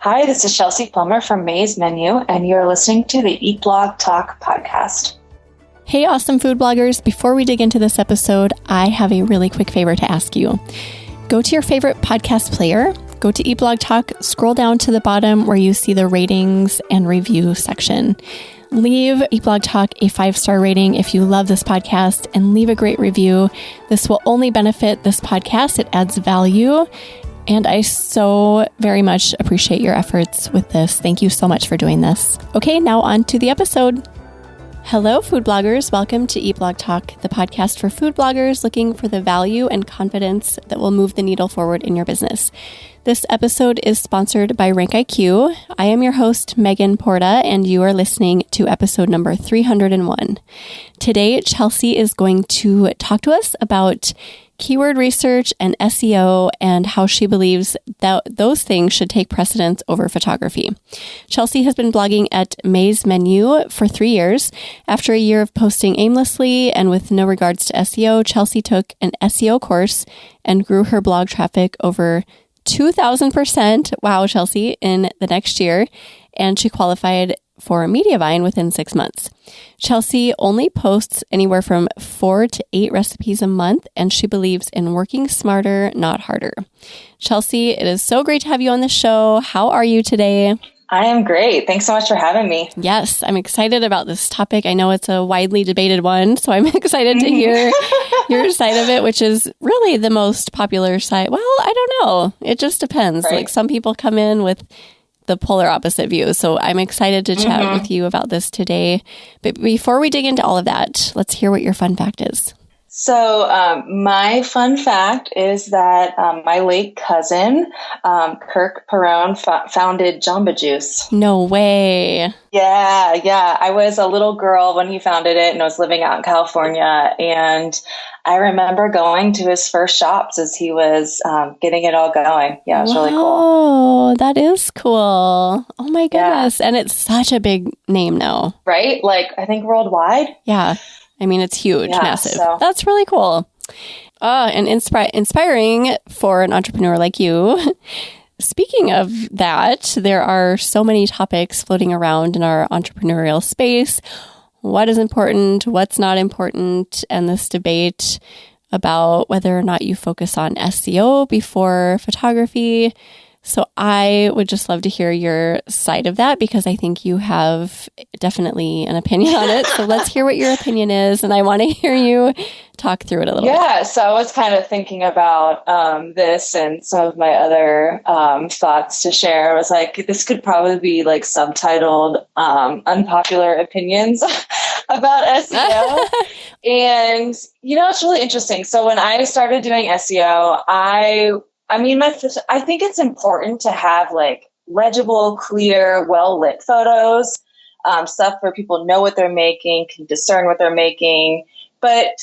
Hi, this is Chelsea Plummer from May's Menu, and you're listening to the Eat Blog Talk podcast. Hey, awesome food bloggers. Before we dig into this episode, I have a really quick favor to ask you. Go to your favorite podcast player, go to Eat Blog Talk, scroll down to the bottom where you see the ratings and review section. Leave Eat Blog Talk a 5-star rating if you love this podcast and leave a great review. This will only benefit this podcast. It adds value. And I so very much appreciate your efforts with this. Thank you so much for doing this. Okay, now on to the episode. Hello, food bloggers. Welcome to Eat Blog Talk, the podcast for food bloggers looking for the value and confidence that will move the needle forward in your business. This episode is sponsored by RankIQ. I am your host, Megan Porta, and you are listening to episode number 301. Today, Chelsea is going to talk to us about keyword research and SEO and how she believes that those things should take precedence over photography. Chelsea has been blogging at May's Menu for 3 years. After a year of posting aimlessly and with no regards to SEO, Chelsea took an SEO course and grew her blog traffic over 2,000%. Wow, Chelsea, in the next year. And she qualified for Mediavine within 6 months. Chelsea only posts anywhere from 4 to 8 recipes a month, and she believes in working smarter, not harder. Chelsea, it is so great to have you on the show. How are you today? I am great. Thanks so much for having me. Yes, I'm excited about this topic. I know it's a widely debated one, so I'm excited to hear your side of it, which is really the most popular side. Well, I don't know. It just depends. Right. Like some people come in with the polar opposite view. So I'm excited to chat with you about this today. But before we dig into all of that, let's hear what your fun fact is. So my fun fact is that my late cousin, Kirk Perone, founded Jamba Juice. No way. Yeah. I was a little girl when he founded it and I was living out in California. And I remember going to his first shops as he was getting it all going. Yeah, it was really cool. Oh, that is cool. Oh my goodness. Yeah. And it's such a big name now. Right? Like, I think worldwide. Yeah. I mean, it's huge, massive. So. That's really cool. And inspiring for an entrepreneur like you. Speaking of that, there are so many topics floating around in our entrepreneurial space. What is important? What's not important? And this debate about whether or not you focus on SEO before photography. So I would just love to hear your side of that because I think you have definitely an opinion on it. So let's hear what your opinion is. And I want to hear you talk through it a little bit. Yeah. So I was kind of thinking about this and some of my other thoughts to share. I was like, this could probably be like subtitled unpopular opinions about SEO. And, it's really interesting. So when I started doing SEO, I think it's important to have like legible, clear, well-lit photos, stuff where people know what they're making, can discern what they're making. But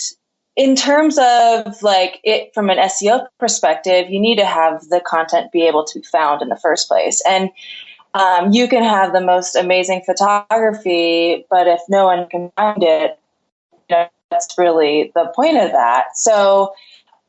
in terms of like it from an SEO perspective, you need to have the content be able to be found in the first place. And you can have the most amazing photography, but if no one can find it, that's really the point of that. So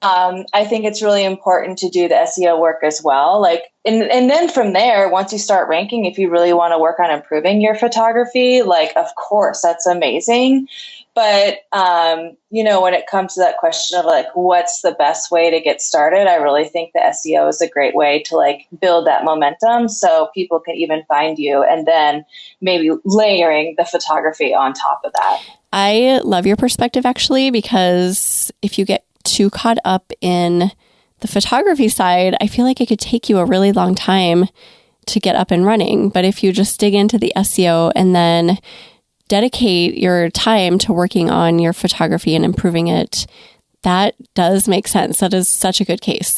I think it's really important to do the SEO work as well. Like, and then from there, once you start ranking, if you really want to work on improving your photography, like, of course, that's amazing. But, when it comes to that question of like, what's the best way to get started? I really think the SEO is a great way to like build that momentum so people can even find you and then maybe layering the photography on top of that. I love your perspective actually, because if you get too caught up in the photography side, I feel like it could take you a really long time to get up and running. But if you just dig into the SEO and then dedicate your time to working on your photography and improving it, that does make sense. That is such a good case.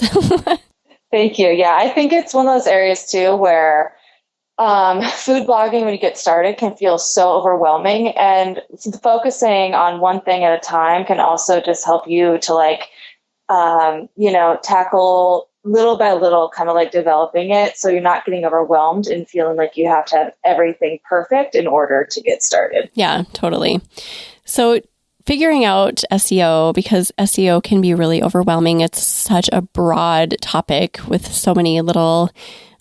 Thank you. Yeah, I think it's one of those areas too where food blogging, when you get started, can feel so overwhelming, and focusing on one thing at a time can also just help you to like, tackle little by little, kind of like developing it. So you're not getting overwhelmed and feeling like you have to have everything perfect in order to get started. Yeah, totally. So figuring out SEO, because SEO can be really overwhelming. It's such a broad topic with so many little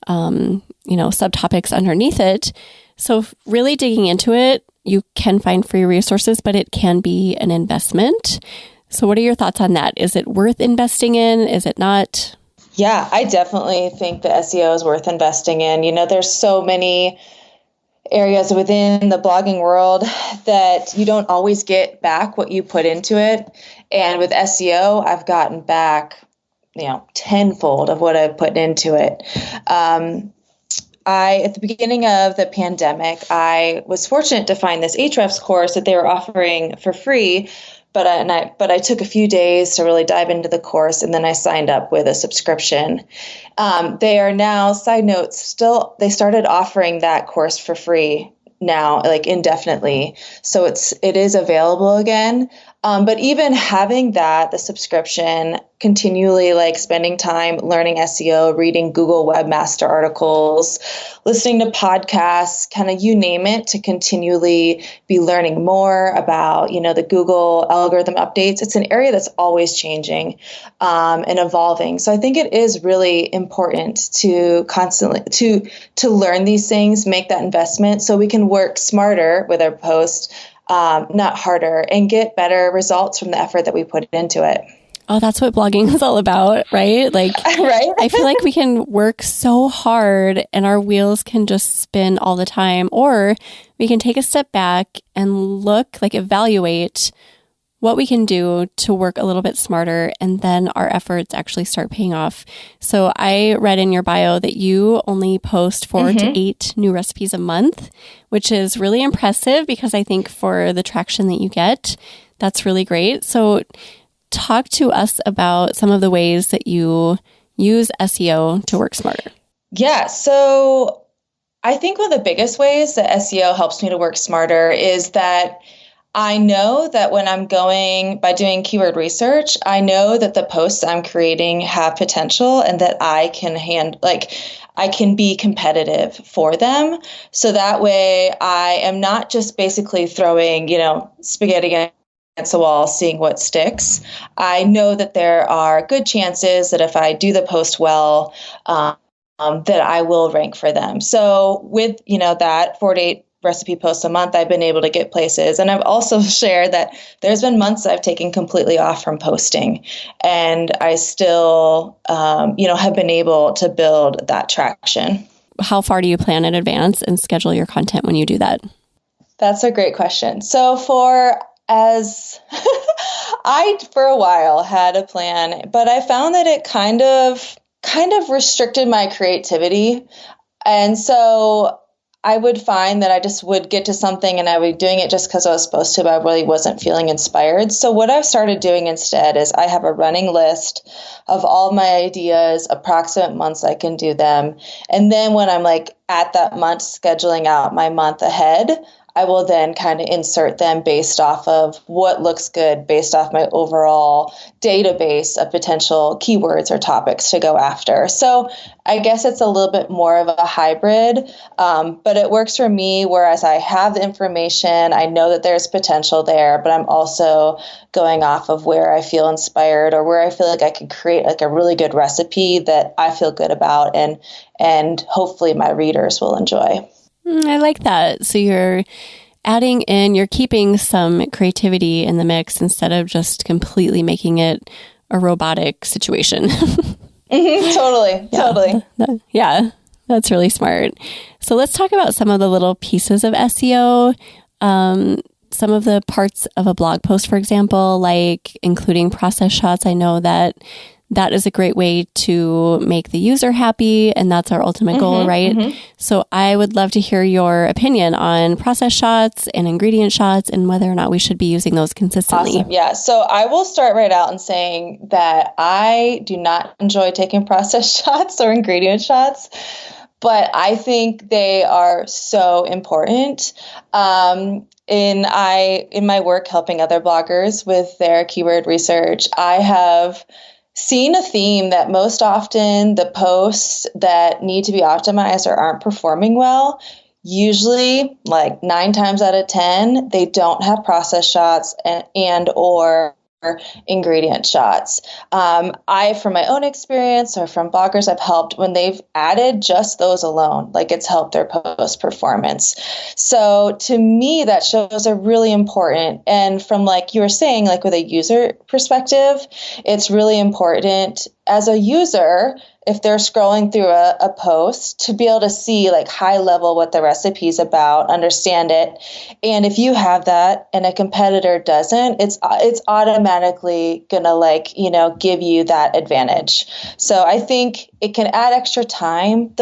subtopics underneath it. So really digging into it, you can find free resources, but it can be an investment. So what are your thoughts on that? Is it worth investing in? Is it not? Yeah, I definitely think that SEO is worth investing in. There's so many areas within the blogging world that you don't always get back what you put into it. And with SEO, I've gotten back, tenfold of what I've put into it. At the beginning of the pandemic, I was fortunate to find this Ahrefs course that they were offering for free. But I took a few days to really dive into the course, and then I signed up with a subscription. They are now, side notes, they started offering that course for free now, like indefinitely. So it is available again. But even having the subscription, continually like spending time learning SEO, reading Google Webmaster articles, listening to podcasts, kind of you name it, to continually be learning more about, the Google algorithm updates. It's an area that's always changing and evolving. So I think it is really important to constantly to learn these things, make that investment so we can work smarter with our post, not harder, and get better results from the effort that we put into it. Oh, that's what blogging is all about, right? Like, right? I feel like we can work so hard and our wheels can just spin all the time, or we can take a step back and evaluate what we can do to work a little bit smarter, and then our efforts actually start paying off. So I read in your bio that you only post 4 to 8 new recipes a month, which is really impressive because I think for the traction that you get, that's really great. So talk to us about some of the ways that you use SEO to work smarter. Yeah, so I think one of the biggest ways that SEO helps me to work smarter is that I know that when I'm by doing keyword research, I know that the posts I'm creating have potential and that I can be competitive for them. So that way I am not just basically throwing, spaghetti against the wall, seeing what sticks. I know that there are good chances that if I do the post well, that I will rank for them. So with, that 4 to 8 recipe posts a month, I've been able to get places. And I've also shared that there's been months I've taken completely off from posting, and I still, have been able to build that traction. How far do you plan in advance and schedule your content when you do that? That's a great question. So I, for a while, had a plan, but I found that it kind of restricted my creativity. And so I would find that I just would get to something and I would be doing it just because I was supposed to, but I really wasn't feeling inspired. So what I've started doing instead is I have a running list of all my ideas, approximate months I can do them. And then when I'm at that month, scheduling out my month ahead, I will then kind of insert them based off of what looks good, based off my overall database of potential keywords or topics to go after. So I guess it's a little bit more of a hybrid, but it works for me, whereas I have the information, I know that there's potential there, but I'm also going off of where I feel inspired or where I feel like I can create a really good recipe that I feel good about and hopefully my readers will enjoy. I like that. So you're keeping some creativity in the mix instead of just completely making it a robotic situation. Totally. Yeah, that's really smart. So let's talk about some of the little pieces of SEO. Some of the parts of a blog post, for example, like including process shots. I know that is a great way to make the user happy, and that's our ultimate goal, right? So I would love to hear your opinion on process shots and ingredient shots and whether or not we should be using those consistently. Awesome. Yeah. So I will start right out in saying that I do not enjoy taking process shots or ingredient shots, but I think they are so important. In my work helping other bloggers with their keyword research, I have seen a theme that most often the posts that need to be optimized or aren't performing well, usually 9 times out of 10, they don't have process shots and or ingredient shots. From my own experience or from bloggers I've helped, when they've added just those alone, like it's helped their post performance. So to me, that shows are really important. And from like you were saying, like with a user perspective, it's really important as a user, if they're scrolling through a post, to be able to see like high level what the recipe is about, understand it. And if you have that and a competitor doesn't, it's automatically gonna like, give you that advantage. So I think it can add extra time.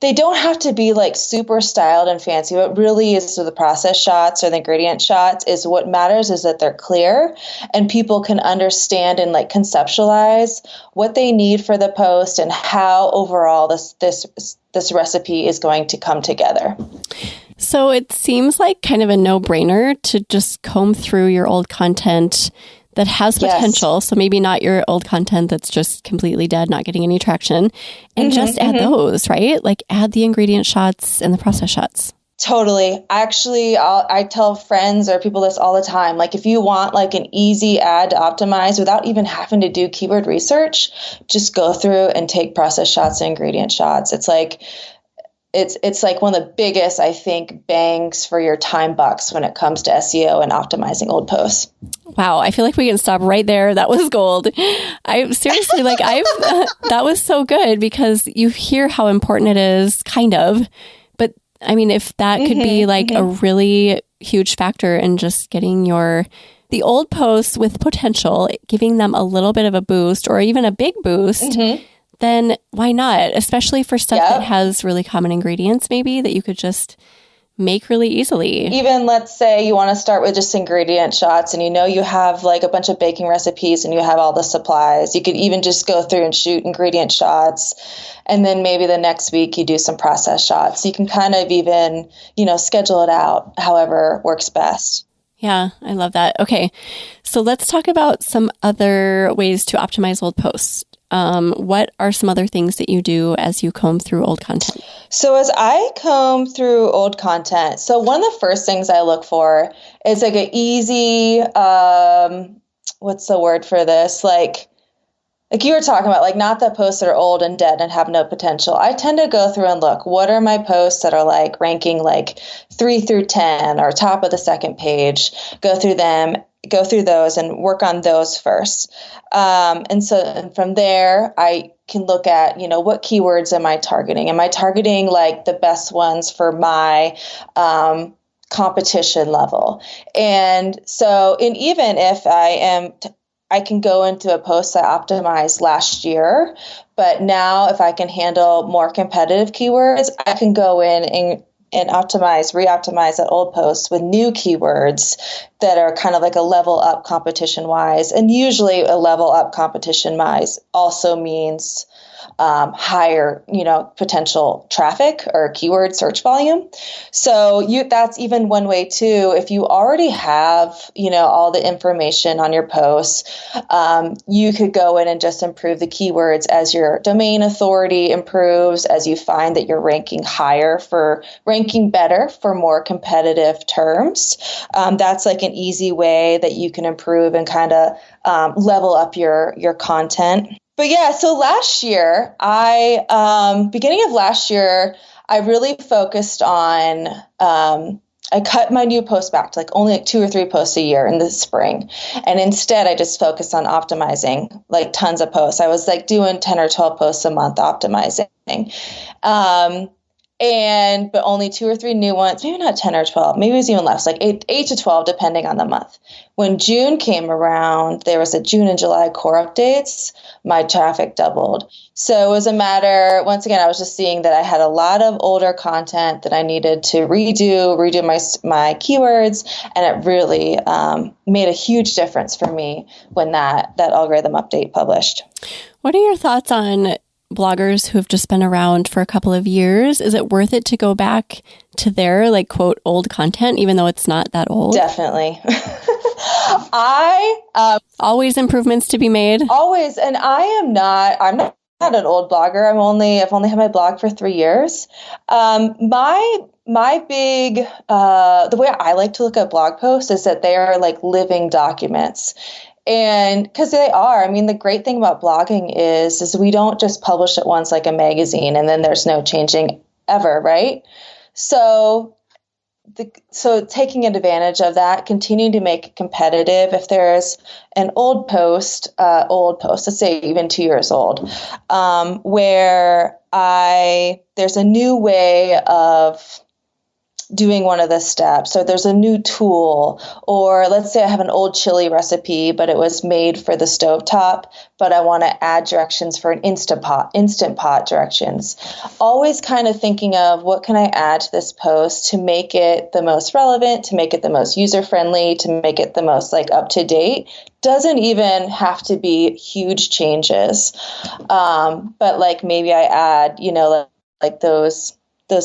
They don't have to be like super styled and fancy. What really is the process shots or the ingredient shots is what matters is that they're clear and people can understand and like conceptualize what they need for the post and how overall this recipe is going to come together. So it seems like kind of a no-brainer to just comb through your old content that has potential. Yes. So maybe not your old content that's just completely dead, not getting any traction, and just add those, right? Like add the ingredient shots and the process shots. Totally. Actually, I tell friends or people this all the time. Like if you want like an easy ad to optimize without even having to do keyword research, just go through and take process shots and ingredient shots. It's like one of the biggest, I think, bangs for your time bucks when it comes to SEO and optimizing old posts. Wow. I feel like we can stop right there. That was gold. I seriously, that was so good because you hear how important it is, kind of. But I mean, if that could be like a really huge factor in just getting the old posts with potential, giving them a little bit of a boost or even a big boost, then why not? Especially for stuff that has really common ingredients, maybe that you could just make really easily. Even let's say you want to start with just ingredient shots and you have like a bunch of baking recipes and you have all the supplies. You could even just go through and shoot ingredient shots. And then maybe the next week you do some process shots. You can kind of even, schedule it out however works best. Yeah, I love that. Okay. So let's talk about some other ways to optimize old posts. What are some other things that you do as you comb through old content? So as I comb through old content, so one of the first things I look for is like an easy, what's the word for this? Like you were talking about, like not the posts that are old and dead and have no potential. I tend to go through and look, what are my posts that are like ranking like 3 through 10 or top of the second page, go through those and work on those first. And from there, I can look at, what keywords am I targeting? Am I targeting like the best ones for my competition level? And so, and even if I can go into a post I optimized last year, but now if I can handle more competitive keywords, I can go in and re-optimize that old post with new keywords that are kind of like a level up competition wise. And usually a level up competition wise also means higher, potential traffic or keyword search volume. So that's even one way too. If you already have, all the information on your posts, you could go in and just improve the keywords as your domain authority improves, as you find that you're ranking better for more competitive terms. That's like an easy way that you can improve and kind of level up your content. But yeah, so beginning of last year, I really focused on, I cut my new posts back to only 2 or 3 posts a year in the spring. And instead, I just focused on optimizing like tons of posts. I was like doing 10 or 12 posts a month optimizing. But only 2 or 3 new ones, maybe not 10 or 12, maybe it was even less, like 8 to 12, depending on the month. When June came around, there was a June and July core updates, my traffic doubled. So it was a matter, once again, I was just seeing that I had a lot of older content that I needed to redo my keywords, and it really made a huge difference for me when that algorithm update published. What are your thoughts on bloggers who have just been around for a couple of years? Is it worth it to go back to their quote old content, even though it's not that old? Definitely. Always improvements to be made. Always. And I'm not an old blogger. I've only had my blog for 3 years. My big, the way I like to look at blog posts is that they are like living documents. And because they are, I mean, the great thing about blogging is we don't just publish it once like a magazine and then there's no changing ever, right? So taking advantage of that, continuing to make it competitive. If there's an old post, let's say even 2 years old, where there's a new way of doing one of the steps, or there's a new tool, or let's say I have an old chili recipe, but it was made for the stovetop, but I want to add directions for an instant pot directions. Always kind of thinking of what can I add to this post to make it the most relevant, to make it the most user-friendly, to make it the most like up to date. Doesn't even have to be huge changes. But like maybe I add, like those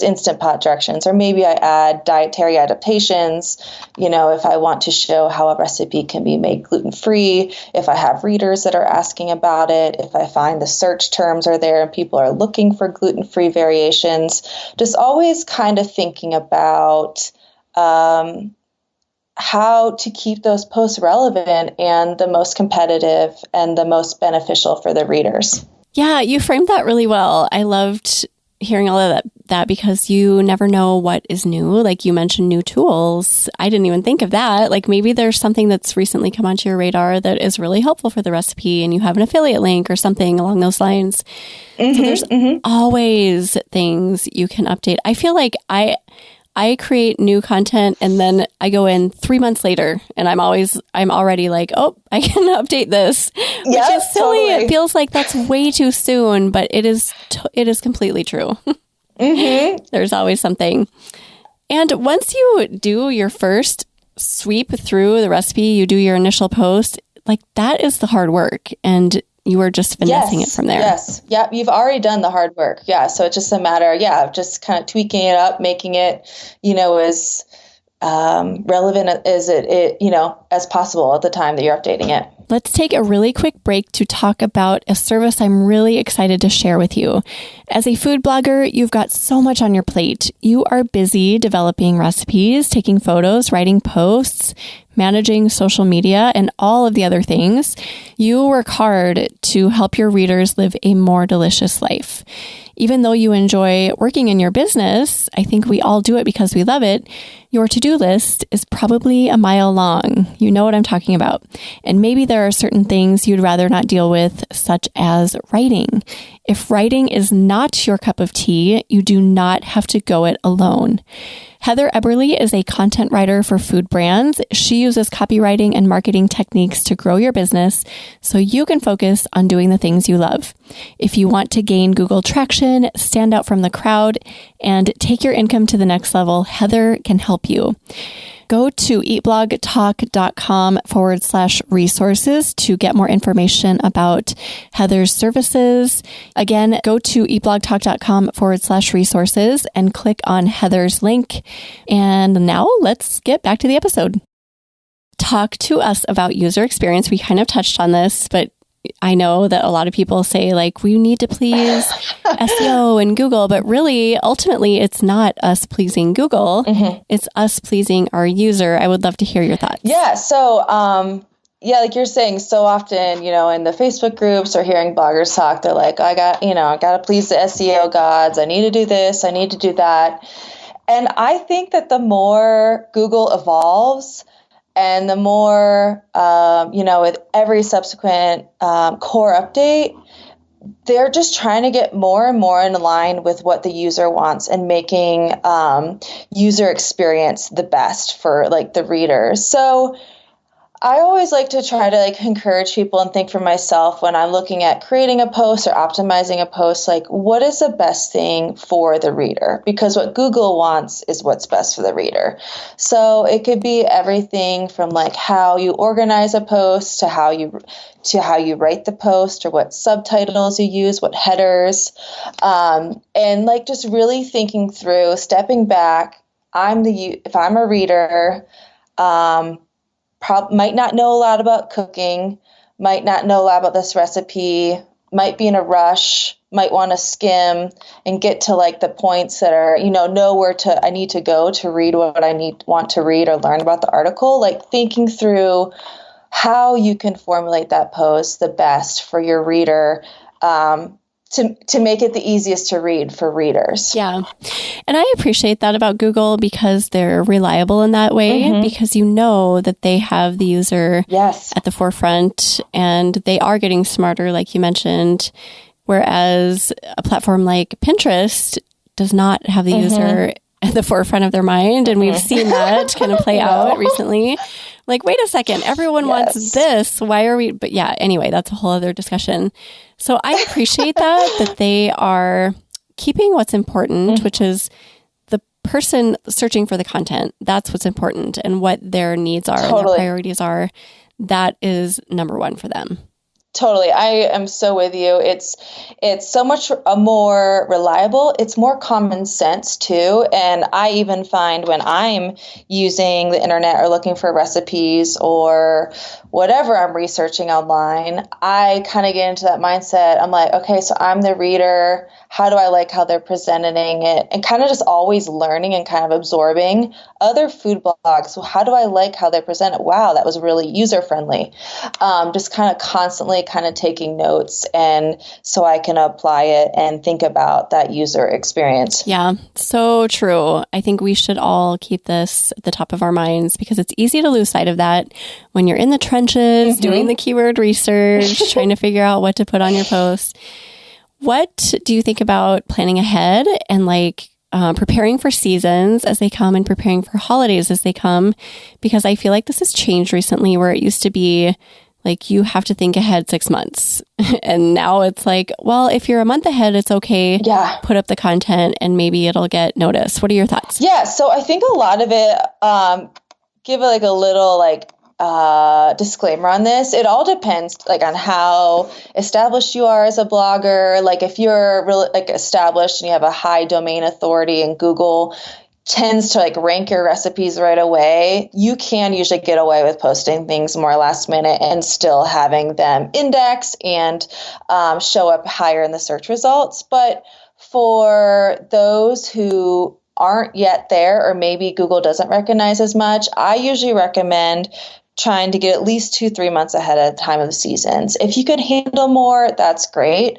instant pot directions, or maybe I add dietary adaptations, if I want to show how a recipe can be made gluten-free, if I have readers that are asking about it, if I find the search terms are there and people are looking for gluten-free variations, just always kind of thinking about how to keep those posts relevant and the most competitive and the most beneficial for the readers. Yeah, you framed that really well. I loved hearing all of that because you never know what is new. Like you mentioned new tools. I didn't even think of that. Like maybe there's something that's recently come onto your radar that is really helpful for the recipe and you have an affiliate link or something along those lines. So there's always things you can update. I feel like I create new content and then I go in 3 months later and I'm already like, oh, I can update this, which is silly. Totally. It feels like that's way too soon, but it is completely true. There's always something. And once you do your first sweep through the recipe, you do your initial post, like that is the hard work. And you were just finessing it from there. Yes. Yeah. You've already done the hard work. Yeah. So it's just a matter, of just kind of tweaking it up, making it, as relevant as as possible at the time that you're updating it. Let's take a really quick break to talk about a service I'm really excited to share with you. As a food blogger, you've got so much on your plate. You are busy developing recipes, taking photos, writing posts, managing social media, and all of the other things. You work hard to help your readers live a more delicious life. Even though you enjoy working in your business, I think we all do it because we love it, your to-do list is probably a mile long. You know what I'm talking about. And maybe there are certain things you'd rather not deal with, such as writing. If writing is not your cup of tea, you do not have to go it alone. Heather Eberly is a content writer for food brands. She uses copywriting and marketing techniques to grow your business so you can focus on doing the things you love. If you want to gain Google traction, stand out from the crowd, and take your income to the next level, Heather can help you. Go to eatblogtalk.com/resources to get more information about Heather's services. Again, go to eatblogtalk.com/resources and click on Heather's link. And now let's get back to the episode. Talk to us about user experience. We kind of touched on this, but I know that a lot of people say like, we need to please SEO and Google, but really, ultimately, it's not us pleasing Google. It's us pleasing our user. I would love to hear your thoughts. Yeah. So, like you're saying, so often, in the Facebook groups or hearing bloggers talk, they're like, I got to please the SEO gods. I need to do this. I need to do that. And I think that the more Google evolves, and the more, with every subsequent core update, they're just trying to get more and more in line with what the user wants and making user experience the best for like the reader. So I always like to try to encourage people and think for myself when I'm looking at creating a post or optimizing a post, what is the best thing for the reader? Because what Google wants is what's best for the reader. So it could be everything from how you organize a post to how you write the post, or what subtitles you use, what headers, and just really thinking through, stepping back. If I'm a reader, might not know a lot about cooking, might not know a lot about this recipe, might be in a rush, might want to skim and get to the points that are, know where I need to go to read what I want to read or learn about the article. Thinking through how you can formulate that post the best for your reader, to make it the easiest to read for readers. Yeah. And I appreciate that about Google because they're reliable in that way, because you know that they have the user at the forefront and they are getting smarter, like you mentioned. Whereas a platform like Pinterest does not have the user at the forefront of their mind. And we've seen that kind of play out recently. Like, wait a second, everyone wants this. Why are we? But yeah, anyway, that's a whole other discussion. So I appreciate that they are keeping what's important, which is the person searching for the content. That's what's important and what their needs are and their priorities are. That is number one for them. Totally. I am so with you. It's so much more reliable. It's more common sense too. And I even find when I'm using the internet or looking for recipes or whatever I'm researching online, I kind of get into that mindset. I'm like, okay, so I'm the reader. How do I like how they're presenting it? And kind of just always learning and kind of absorbing other food blogs. So how do I like how they present it? Wow, that was really user friendly. Just kind of constantly kind of taking notes, and so I can apply it and think about that user experience. Yeah, so true. I think we should all keep this at the top of our minds because it's easy to lose sight of that when you're in the trenches, doing the keyword research, trying to figure out what to put on your post. What do you think about planning ahead and preparing for seasons as they come and preparing for holidays as they come? Because I feel like this has changed recently where it used to be like you have to think ahead 6 months. And now it's like, well, if you're a month ahead, it's okay. Yeah. Put up the content and maybe it'll get noticed. What are your thoughts? Yeah. So I think a lot of it, give it a little disclaimer on this. It all depends on how established you are as a blogger. Like if you're really established and you have a high domain authority and Google tends to rank your recipes right away, you can usually get away with posting things more last minute and still having them index and show up higher in the search results. But for those who aren't yet there, or maybe Google doesn't recognize as much, I usually recommend trying to get at least 2-3 months ahead of the time of the seasons. If you could handle more, that's great.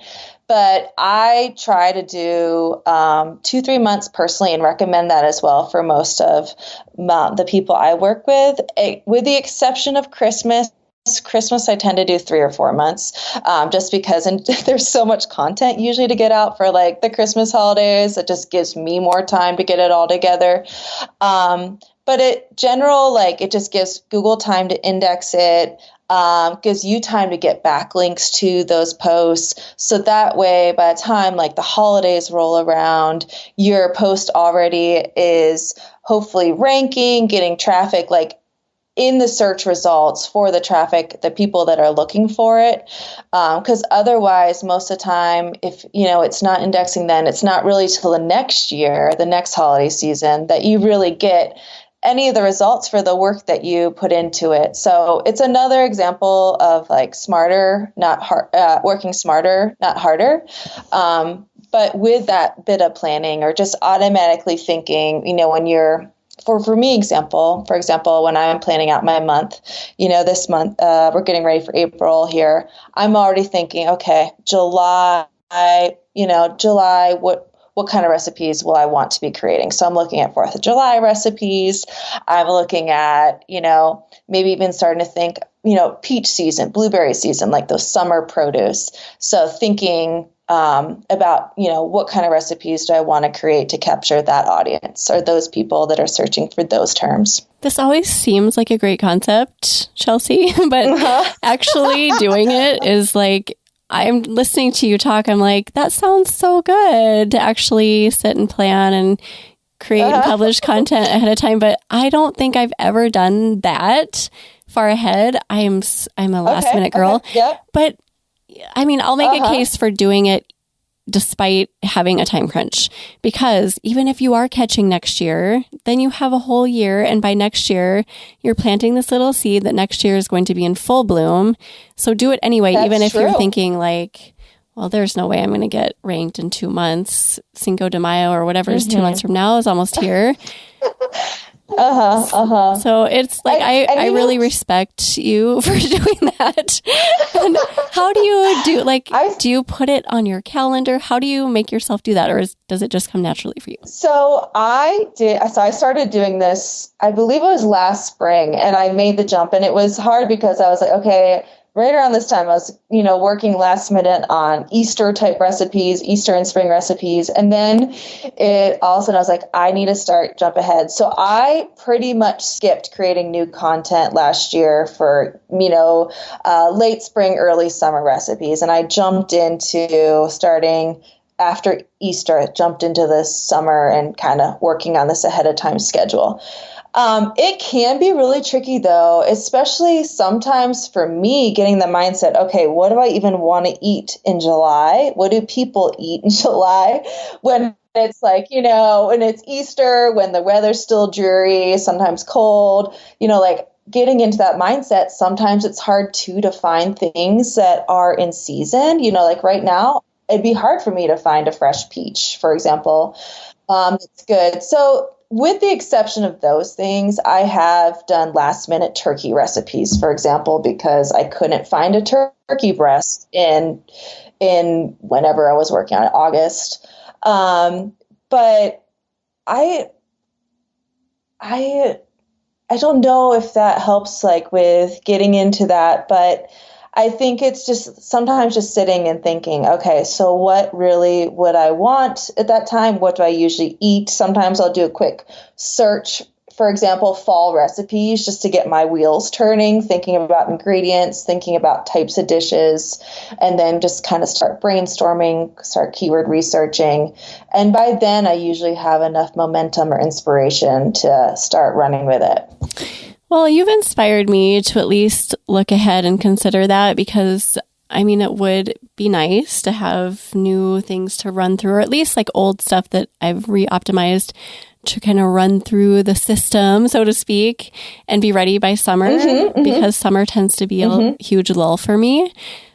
But I try to do 2-3 months personally and recommend that as well for most of the people I work with the exception of Christmas. Christmas, I tend to do 3 or 4 months just because there's so much content usually to get out for the Christmas holidays. It just gives me more time to get it all together. But it just gives Google time to index it, gives you time to get backlinks to those posts. So that way, by the time the holidays roll around, your post already is hopefully ranking, getting traffic in the search results for the traffic, the people that are looking for it. Because otherwise, most of the time, if it's not indexing, then it's not really till the next year, the next holiday season, that you really get any of the results for the work that you put into it. So it's another example of smarter, not hard, working smarter, not harder. But with that bit of planning or just automatically thinking, when you're, for example, when I'm planning out my month, this month, we're getting ready for April here. I'm already thinking, okay, July, what kind of recipes will I want to be creating? So I'm looking at 4th of July recipes. I'm looking at, maybe even starting to think, peach season, blueberry season, those summer produce. So thinking about, what kind of recipes do I want to create to capture that audience or those people that are searching for those terms. This always seems like a great concept, Chelsea, but actually doing it is I'm listening to you talk. I'm like, that sounds so good to actually sit and plan and create and publish content ahead of time. But I don't think I've ever done that far ahead. I'm a last minute girl. Okay. Yep. But I'll make a case for doing it despite having a time crunch, because even if you are catching next year, then you have a whole year. And by next year, you're planting this little seed that next year is going to be in full bloom. So do it anyway, even if you're thinking well, there's no way I'm going to get ranked in 2 months. Cinco de Mayo or whatever is 2 months from now is almost here. So it's like, I really respect you for doing that. And how do you do you put it on your calendar? How do you make yourself do that? Or does it just come naturally for you? So I started doing this, I believe it was last spring, and I made the jump, and it was hard because I was like, okay, right around this time, I was, working last minute on Easter type recipes, Easter and spring recipes. And then all of a sudden I was like, I need to jump ahead. So I pretty much skipped creating new content last year for, late spring, early summer recipes. And I jumped into starting after Easter, I jumped into this summer and kind of working on this ahead of time schedule. It can be really tricky though, especially sometimes for me getting the mindset, okay, what do I even want to eat in July? What do people eat in July when it's like, when it's Easter, when the weather's still dreary, sometimes cold, like getting into that mindset, sometimes it's hard to find things that are in season, like right now, it'd be hard for me to find a fresh peach, for example. It's good. So with the exception of those things, I have done last minute turkey recipes, for example, because I couldn't find a turkey breast in whenever I was working on it, August. But I don't know if that helps like with getting into that, but I think it's just sometimes just sitting and thinking, okay, so what really would I want at that time? What do I usually eat? Sometimes I'll do a quick search, for example, fall recipes, just to get my wheels turning, thinking about ingredients, thinking about types of dishes, and then just kind of start brainstorming, start keyword researching. And by then I usually have enough momentum or inspiration to start running with it. Well, you've inspired me to at least look ahead and consider that, because it would be nice to have new things to run through, or at least like old stuff that I've re-optimized to kind of run through the system, so to speak, and be ready by summer, because summer tends to be a huge lull for me.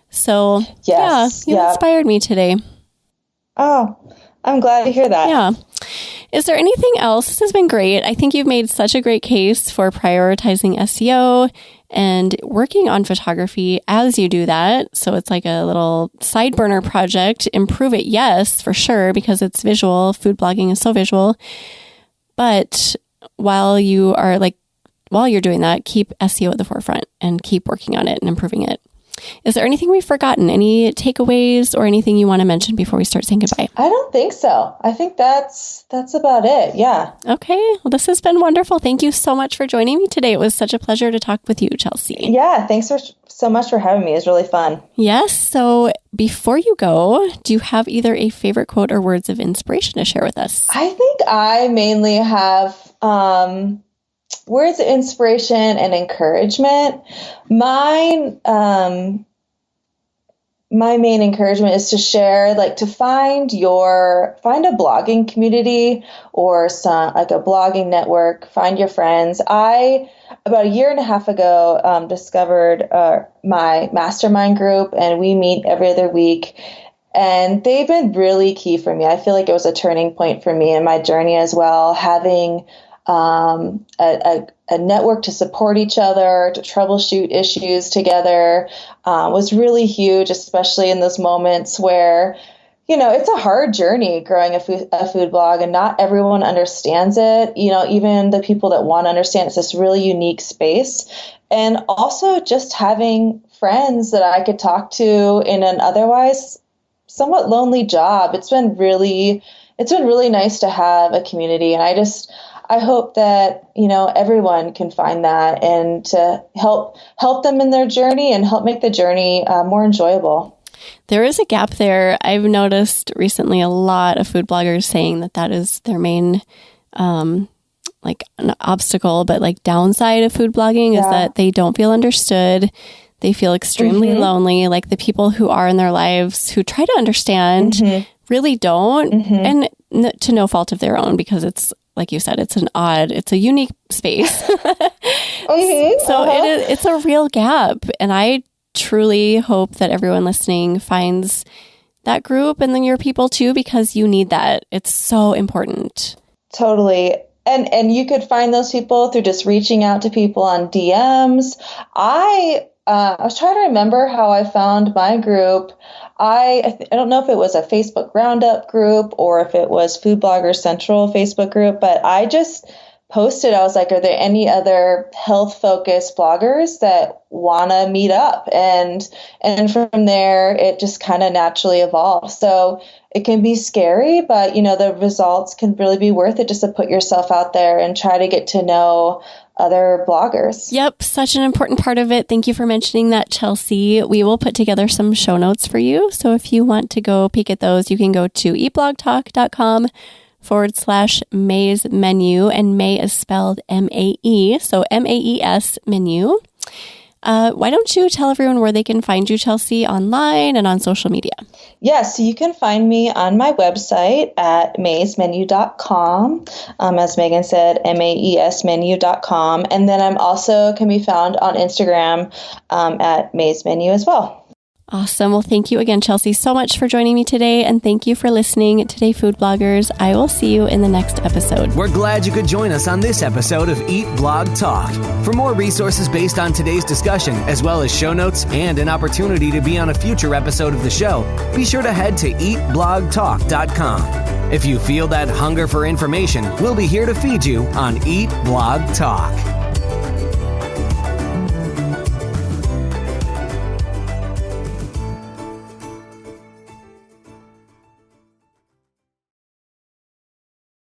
So you inspired me today. Oh, I'm glad to hear that. Yeah. Is there anything else? This has been great. I think you've made such a great case for prioritizing SEO and working on photography as you do that. So it's like a little side burner project. Improve it, yes, for sure, because it's visual. Food blogging is so visual. But while you're doing that, keep SEO at the forefront and keep working on it and improving it. Is there anything we've forgotten? Any takeaways or anything you want to mention before we start saying goodbye? I don't think so. I think that's about it. Yeah. Okay. Well, this has been wonderful. Thank you so much for joining me today. It was such a pleasure to talk with you, Chelsea. Yeah. Thanks so much for having me. It was really fun. Yes. So before you go, do you have either a favorite quote or words of inspiration to share with us? I think I mainly have words of inspiration and encouragement. My main encouragement is to share, to find a blogging community or a blogging network, find your friends. I, about a year and a half ago, discovered my mastermind group, and we meet every other week. And they've been really key for me. I feel like it was a turning point for me in my journey as well, having a network to support each other, to troubleshoot issues together, was really huge, especially in those moments where, it's a hard journey growing a food blog, and not everyone understands it. Even the people that want to understand, it's this really unique space. And also just having friends that I could talk to in an otherwise somewhat lonely job. It's been really nice to have a community. And I hope that, everyone can find that and to help them in their journey and help make the journey more enjoyable. There is a gap there. I've noticed recently a lot of food bloggers saying that is their main, an obstacle, but downside of food blogging is that they don't feel understood. They feel extremely lonely. Like the people who are in their lives who try to understand really don't, and to no fault of their own, because it's, like you said, it's a unique space. It's a real gap. And I truly hope that everyone listening finds that group, and then your people too, because you need that. It's so important. Totally. And you could find those people through just reaching out to people on DMs. I was trying to remember how I found my group. I don't know if it was a Facebook Roundup group or if it was Food Bloggers Central Facebook group, but I just posted, I was like, are there any other health focused bloggers that want to meet up? And from there, it just kind of naturally evolved. So it can be scary, but the results can really be worth it just to put yourself out there and try to get to know other bloggers. Yep, such an important part of it. Thank you for mentioning that, Chelsea. We will put together some show notes for you. So if you want to go peek at those, you can go to eatblogtalk.com/Maze menu, and May is spelled MAE, so MAES menu. Why don't you tell everyone where they can find you, Chelsea, online and on social media? Yes, so you can find me on my website at mazemenu.com. As Megan said, maesmenu.com. And then I'm also can be found on Instagram at mazemenu as well. Awesome. Well, thank you again, Chelsea, so much for joining me today. And thank you for listening today, Food Bloggers. I will see you in the next episode. We're glad you could join us on this episode of Eat Blog Talk. For more resources based on today's discussion, as well as show notes and an opportunity to be on a future episode of the show, be sure to head to eatblogtalk.com. If you feel that hunger for information, we'll be here to feed you on Eat Blog Talk.